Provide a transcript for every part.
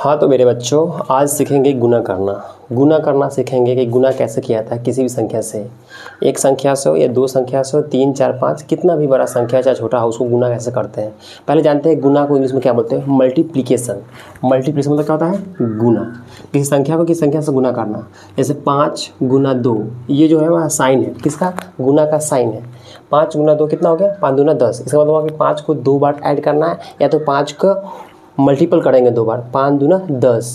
हाँ तो मेरे बच्चों, आज सीखेंगे गुना करना। गुना करना सीखेंगे कि गुना कैसे किया जाता है किसी भी संख्या से। एक संख्या से हो या दो संख्या से हो, 3, 4, 5, कितना भी बड़ा संख्या चाहे छोटा हो, उसको गुना कैसे करते हैं। पहले जानते हैं गुना को इंग्लिश में क्या बोलते हैं। मल्टीप्लिकेशन। मल्टीप्लिकेशन मतलब क्या होता है? गुना। किसी संख्या को किसी संख्या से गुना करना। जैसे 5 गुना 2, ये जो है वह साइन है, किसका? गुना का साइन है। 5 गुना 2 कितना हो गया? 5 दूना 10। इसका मतलब हुआ कि 5 को 2 बार ऐड करना है, या तो 5 को मल्टीपल करेंगे 2 बार। 5 दूना 10,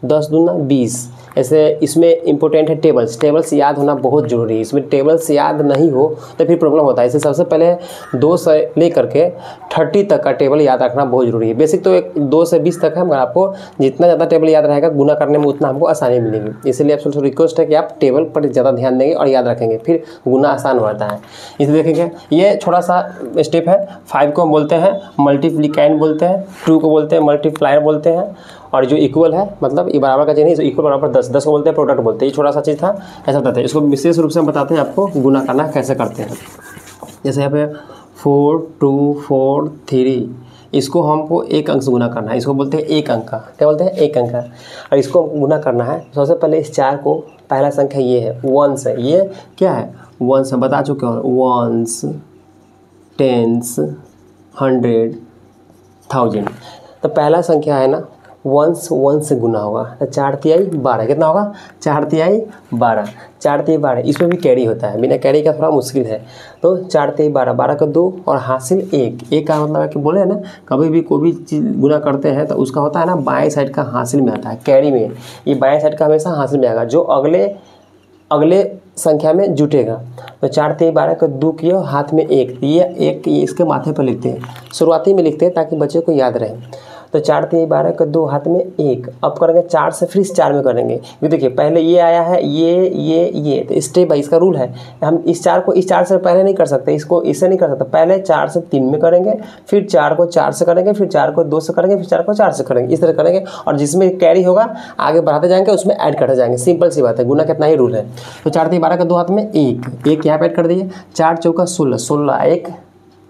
10 दूना 20। ऐसे इसमें इंपॉर्टेंट है टेबल्स। टेबल्स याद होना बहुत ज़रूरी है। इसमें टेबल्स याद नहीं हो तो फिर प्रॉब्लम होता है। इससे सबसे पहले 2 से लेकर के 30 तक का टेबल याद रखना बहुत ज़रूरी है। बेसिक तो 2 से 20 तक है, मगर आपको जितना ज़्यादा टेबल याद रहेगा गुना करने में उतना हमको आसानी मिलेगी। इसलिए आपसे रिक्वेस्ट है कि आप टेबल पर ज़्यादा ध्यान देंगे और याद रखेंगे, फिर गुना आसान होता है। इसे देखेंगे, ये थोड़ा सा स्टेप है। 5 को हम बोलते हैं मल्टीप्लिकैंड बोलते हैं, 2 को बोलते हैं मल्टीप्लायर बोलते हैं, और जो इक्वल है मतलब ये बराबर का चीज़ नहीं, इक्वल बराबर 10, 10 को बोलते हैं प्रोडक्ट बोलते हैं। ये छोटा सा चीज़ था, ऐसा बताते हैं। इसको विशेष रूप से हम बताते हैं आपको गुना करना कैसे करते हैं। जैसे यहाँ पे 4, 2, 4, 3, इसको हमको एक अंक से गुना करना है। इसको बोलते हैं एक अंक का। क्या बोलते हैं? एक अंक का। और इसको गुना करना है, सबसे पहले इस 4 को, पहला संख्या ये है, 1 है। ये क्या है? 1 है, बता चुके हो। 1s, 10s, 100, 1000। तो पहला संख्या है ना, 1 से गुना होगा तो 4 तिहाई 12। कितना होगा? 4 तिहाई 12। 4 तिहाई 12, इसमें भी कैरी होता है, बिना कैरी का थोड़ा मुश्किल है। तो 4 तिहाई 12, 12 का 2 और हासिल 1। एक का मतलब है कि बोले ना, कभी भी कोई भी चीज़ गुना करते हैं तो उसका होता है ना, बाएं साइड का हासिल में आता है, कैरी में। ये बाएं साइड का हमेशा हासिल में आएगा, जो अगले संख्या में जुटेगा। तो 4 तिहाई 12 का 2 किया, हाथ में 1, ये 1 इसके माथे पर लिखते हैं, शुरुआती में लिखते हैं ताकि बच्चे को याद रहे। तो 4 तिहाई 12 का 2, हाथ में 1। अब करेंगे 4 से, फिर इस 4 में करेंगे। ये देखिए, पहले ये आया है, ये तो स्टेप बाई इसका रूल है। हम इस 4 को इस 4 से पहले नहीं कर सकते, इसको इससे नहीं कर सकते। पहले 4 से 3 में करेंगे, फिर 4 को 4 से करेंगे, फिर 4 को 2 से करेंगे, फिर 4 को 4 से करेंगे। इस तरह करेंगे, और जिसमें कैरी होगा आगे बढ़ाते जाएंगे, उसमें ऐड करते जाएंगे। सिंपल सी बात है, गुना कितना ही रूल है। तो 4 तिहाई 12 का 2, हाथ में 1 यहाँ पे ऐड कर दिए। 4 चौका 16, 16 1,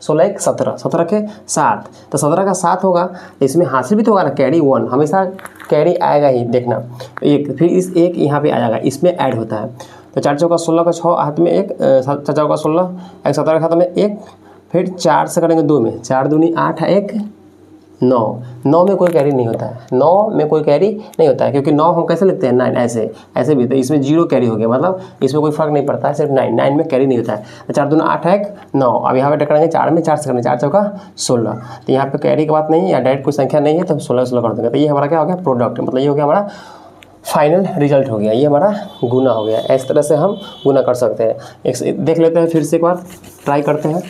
16 1 17, 17 के 7। तो 17 का 7 होगा, तो इसमें हासिल भी तो होगा ना, कैरी 1, हमेशा कैरी आएगा ही, देखना। एक, फिर इस 1 यहाँ पे आ जाएगा, इसमें ऐड होता है। तो 4 चौका 16 का 6, हाथ में 1, 4 चौका 16, 1 17 के हाथ में 1, फिर 4 से करेंगे 2 में, 4 दूनी 8, 1 9। 9 में कोई कैरी नहीं होता है, 9 में कोई कैरी नहीं होता है, क्योंकि 9 हम कैसे लिखते हैं? 9, ऐसे भी। तो इसमें 0 कैरी हो गया, मतलब इसमें कोई फर्क नहीं पड़ता है, सिर्फ 9 में कैरी नहीं होता है। तो 4 दूना 8, 1 9। अब यहाँ पे करेंगे 4 में 4 से करेंगे, 4 चौका 16। तो यहाँ पे कैरी की बात नहीं है, या डायरेक्ट कोई संख्या नहीं है, तो 16 कर देंगे। तो ये हमारा क्या हो गया? प्रोडक्ट। मतलब ये हो गया हमारा फाइनल रिजल्ट हो गया, ये हमारा गुना हो गया। इस तरह से हम गुना कर सकते हैं। एक देख लेते हैं, फिर से एक बार ट्राई करते हैं।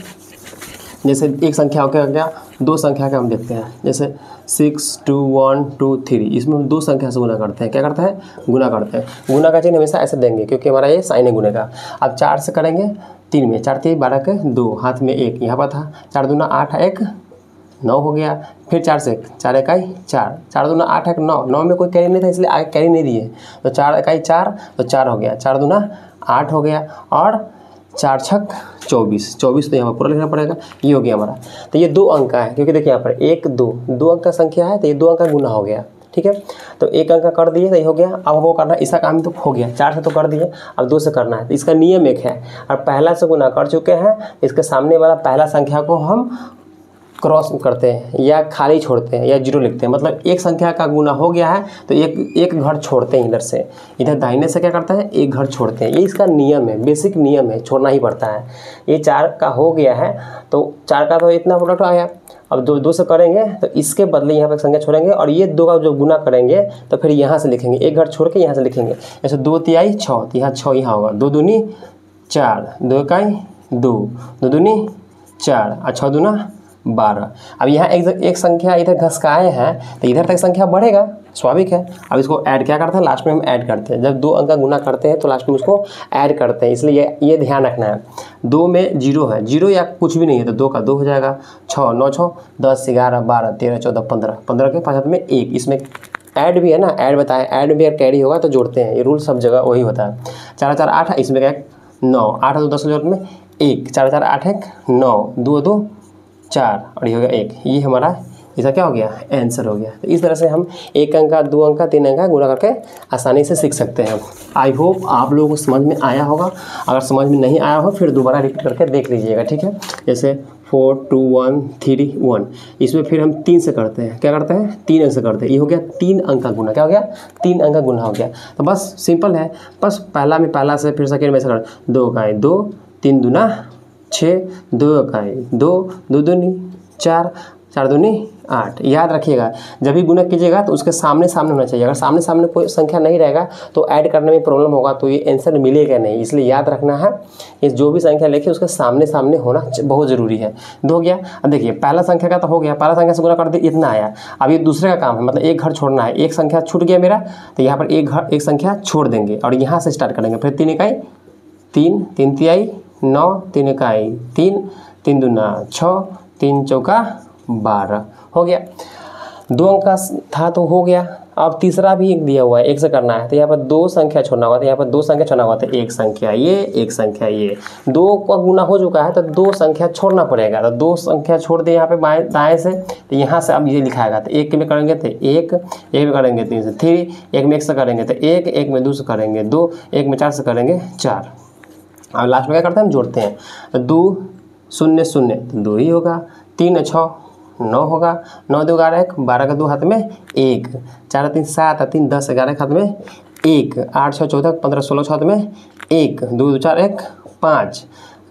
जैसे एक संख्या हो गया, 2 संख्या का हम देखते हैं। जैसे 6 2 1 2 3, इसमें हम 2 संख्या से गुना करते हैं। क्या करते हैं? गुना करते हैं। गुना का चिन्ह हमेशा ऐसे देंगे, क्योंकि हमारा ये साइन है गुने का। अब 4 से करेंगे 3 में, 4 तिहाई 12 के 2, हाथ में 1 यहाँ पर था। 4 दूना 8, 1 9 हो गया। फिर 4 से 4 इकाई 4, 4 दूना 8, 1 9। 9 में कोई कैरी नहीं था, इसलिए आगे कैरी नहीं दिए। तो 4 इकाई 4, तो 4 हो गया। 4 दूना 8 हो गया, और 4 छक 24, 24 तो यहाँ पर पूरा लिखना पड़ेगा। ये हो गया हमारा। तो ये 2 अंक का है, क्योंकि देखिए यहाँ पर 1 2 अंक का संख्या है, तो ये 2 अंक का गुना हो गया। ठीक है, तो 1 अंक का कर दिए तो ये हो गया। अब वो करना, इसका काम तो हो गया, 4 से तो कर दिए, अब 2 से करना है। तो इसका नियम एक है, और पहला से गुना कर चुके हैं, इसके सामने वाला पहला संख्या को हम क्रॉस करते हैं, या खाली छोड़ते हैं, या 0 लिखते हैं। मतलब एक संख्या का गुना हो गया है तो एक घर छोड़ते हैं, इधर से इधर दाहिने से क्या करते हैं? एक घर छोड़ते हैं। ये इसका नियम है, बेसिक नियम है, छोड़ना ही पड़ता है। ये 4 का हो गया है, तो 4 का तो इतना प्रोडक्ट आया। अब 2 से करेंगे तो इसके बदले यहाँ पर संख्या छोड़ेंगे, और ये 2 का जो गुना करेंगे तो फिर यहाँ से लिखेंगे, एक घर छोड़ के यहाँ से लिखेंगे। जैसे 2 तिहाई 6, तो यहाँ 6 यहाँ होगा। 2 दूनी 4, 2 इकाई 2, 2 दूनी 4, और 6 दूना 12। अब यहाँ एक संख्या इधर घसकाए हैं, तो इधर तक संख्या बढ़ेगा, स्वाभाविक है। अब इसको ऐड क्या करते हैं? लास्ट में हम ऐड करते हैं। जब 2 अंक का गुना करते हैं तो लास्ट में उसको ऐड करते हैं, इसलिए ये ध्यान रखना है। 2 में 0 है, 0 या कुछ भी नहीं है, तो 2 का 2 हो जाएगा। 6 9 6 10 11 12 13 14 15, 15 के 5 हाथ में 1। इसमें ऐड भी है ना, ऐड बताएं, ऐड भी अगर कैरी होगा तो जोड़ते हैं, ये रूल सब जगह वही होता है। 4 4 8, इसमें क्या 9, 8 2 10 में 1, 4 4 8 1 9, 2 2 4, और ये हो गया 1। ये हमारा इसका क्या हो गया, आंसर हो गया। तो इस तरह से हम 1 अंक का, 2 अंक का, 3 अंक का गुणा करके आसानी से सीख सकते हैं। आई होप आप लोगों को समझ में आया होगा। अगर समझ में नहीं आया हो फिर दोबारा रिपीट करके देख लीजिएगा, ठीक है। जैसे 4 2 1 3 1, इसमें फिर हम 3 से करते हैं, क्या करते हैं, 3 अंक से करते हैं। ये हो गया 3 अंक का गुना, क्या हो गया, 3 अंक का गुना हो गया। तो बस सिंपल है, बस पहला में पहला से, फिर सेकेंड में से कर, 2 का 2, 3 दूना 6, 2 का 2, 2 दूनी 4, 4 दूनी 8। याद रखिएगा जब भी गुणा कीजिएगा तो उसके सामने सामने होना चाहिए। अगर सामने सामने कोई संख्या नहीं रहेगा तो ऐड करने में प्रॉब्लम होगा, तो ये आंसर मिलेगा नहीं। इसलिए याद रखना है, ये जो भी संख्या लिखिए उसके सामने सामने होना बहुत ज़रूरी है। 2 हो गया। अब देखिए पहला संख्या का तो हो गया, पहला संख्या से गुणा कर दिया, इतना आया। अब ये दूसरे का काम है, मतलब एक घर छोड़ना है। एक संख्या छूट गया मेरा, तो यहाँ पर एक संख्या छोड़ देंगे और यहाँ से स्टार्ट करेंगे। फिर 3 इकाई 3, 3 तिहाई 9, 3 इकाई 3, 3 दूना 6, 3 चौका 12 हो गया। 2 अंक का था तो हो गया। अब तीसरा भी एक दिया हुआ है, 1 से करना है, तो यहाँ पर 2 संख्या छोड़ना होगा। तो यहाँ पर 2 संख्या छोड़ना होगा, तो 1 संख्या ये, 1 संख्या ये। 2 का गुना हो चुका है तो 2 संख्या छोड़ना पड़ेगा। तो 2 संख्या छोड़ दे यहाँ पे बाएं दाएँ से, तो यहाँ से अब ये लिखाएगा। तो 1 में करेंगे तो 1, 1 में करेंगे 3 से 3, 1 में 1 से करेंगे तो 1, 1 में 2 से करेंगे 2, 1 में 4 से करेंगे 4। अब लास्ट में क्या करते हैं, हम जोड़ते हैं। तो 2 0 0 तो 2 ही होगा, 3 6 9 होगा, 9 2 11 1, 12 का 2 हाथ में 1, 4 3 7 3 10 11 हाथ में 1, 8 6 14 15 16 हाथ में 1, 2 2 4 1 5,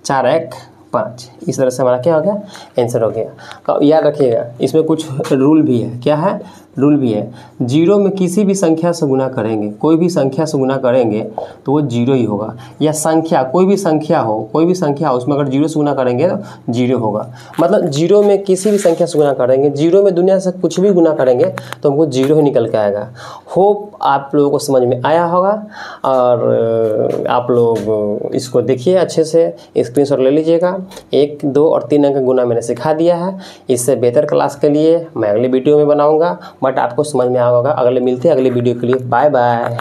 4 1 5। इस तरह से हमारा क्या हो गया, आंसर हो गया। याद रखिएगा इसमें कुछ रूल भी है। क्या है, रूल भी है। 0 में किसी भी संख्या से गुना करेंगे, कोई भी संख्या से गुना करेंगे तो वो 0 ही होगा। या संख्या कोई भी संख्या हो, उसमें अगर 0 से गुना करेंगे तो 0 होगा। मतलब 0 में किसी भी संख्या से गुना करेंगे, 0 में दुनिया से कुछ भी गुना करेंगे तो हमको 0 ही निकल के आएगा। होप आप लोगों को समझ में आया होगा और आप लोग इसको देखिए अच्छे से, स्क्रीनशॉट ले लीजिएगा। 1 2 और 3 अंक का गुना मैंने सिखा दिया है। इससे बेहतर क्लास के लिए मैं अगली वीडियो में बनाऊँगा, बट आपको समझ में आया होगा। अगले मिलते हैं अगली वीडियो के लिए। Bye bye.